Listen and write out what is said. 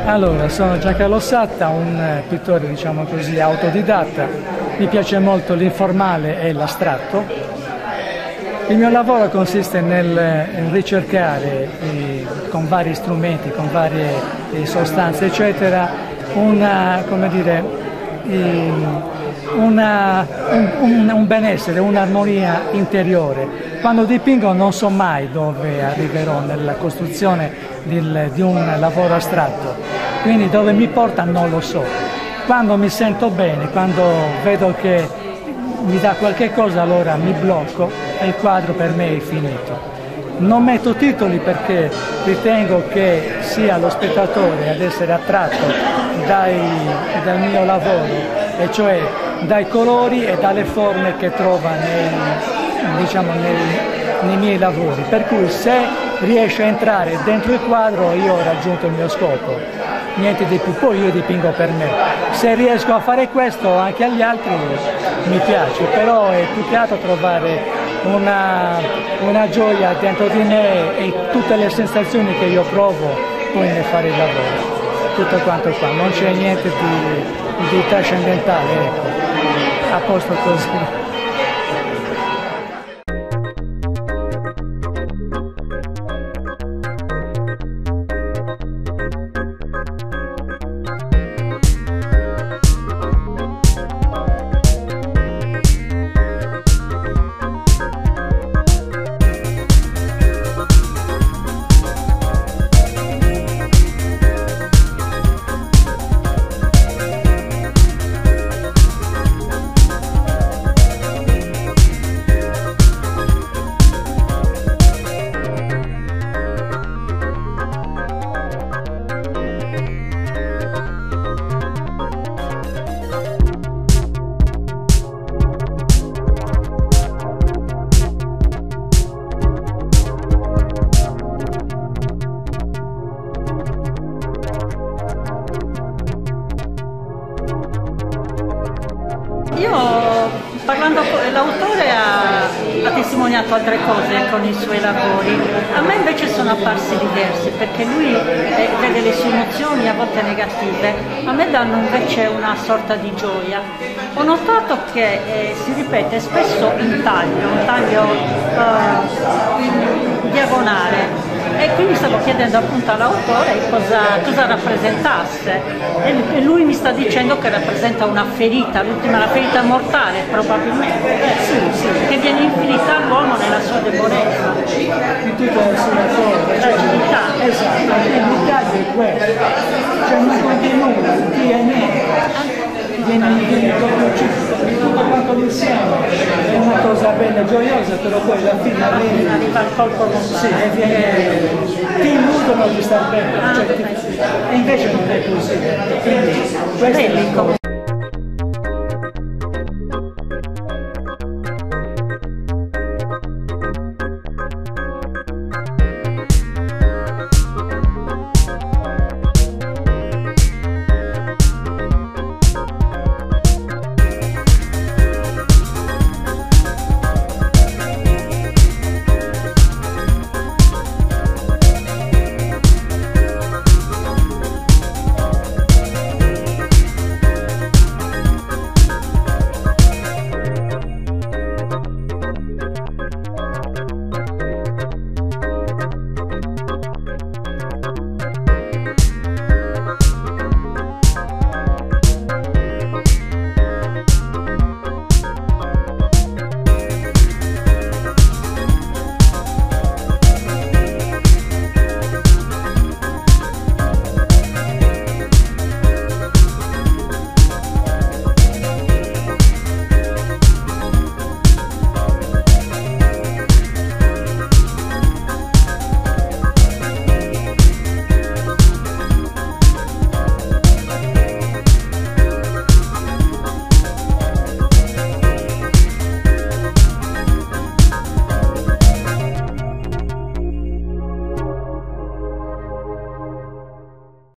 Allora, sono Giancarlo Satta, un pittore, diciamo così, autodidatta. Mi piace molto l'informale e l'astratto. Il mio lavoro consiste nel ricercare con vari strumenti, con varie sostanze, eccetera, un benessere, un'armonia interiore. Quando dipingo non so mai dove arriverò nella costruzione di un lavoro astratto, quindi dove mi porta non lo so. Quando mi sento bene, quando vedo che mi dà qualche cosa, allora mi blocco e il quadro per me è finito. Non metto titoli perché ritengo che sia lo spettatore ad essere attratto dal mio lavoro, e cioè dai colori e dalle forme che trova nei miei lavori, per cui se riesce a entrare dentro il quadro io ho raggiunto il mio scopo, niente di più. Poi io dipingo per me, se riesco a fare questo anche agli altri mi piace, però è più che altro trovare una gioia dentro di me e tutte le sensazioni che io provo poi nel fare il lavoro, tutto quanto qua, non c'è niente di trascendentale, ecco, a posto così. Io, parlando con l'autore, ha testimoniato altre cose con i suoi lavori, a me invece sono apparsi diversi, perché lui vede le sue emozioni a volte negative, a me danno invece una sorta di gioia. Ho notato che si ripete spesso un taglio in diagonale, e quindi stavo chiedendo appunto all'autore cosa rappresentasse, e lui mi sta dicendo che rappresenta una ferita, la ferita mortale probabilmente, che viene inflitta all'uomo nella sua debolezza. In tutte le sue cose, fragilità. Esatto, il dettaglio è questo, cioè non contiene nulla, non tiene niente. Viene proprio tutto quanto l'insieme, è una cosa bella e gioiosa, però poi alla fine arriva il colpo sì, ti illudono di star bene, e invece non è così, quindi questo è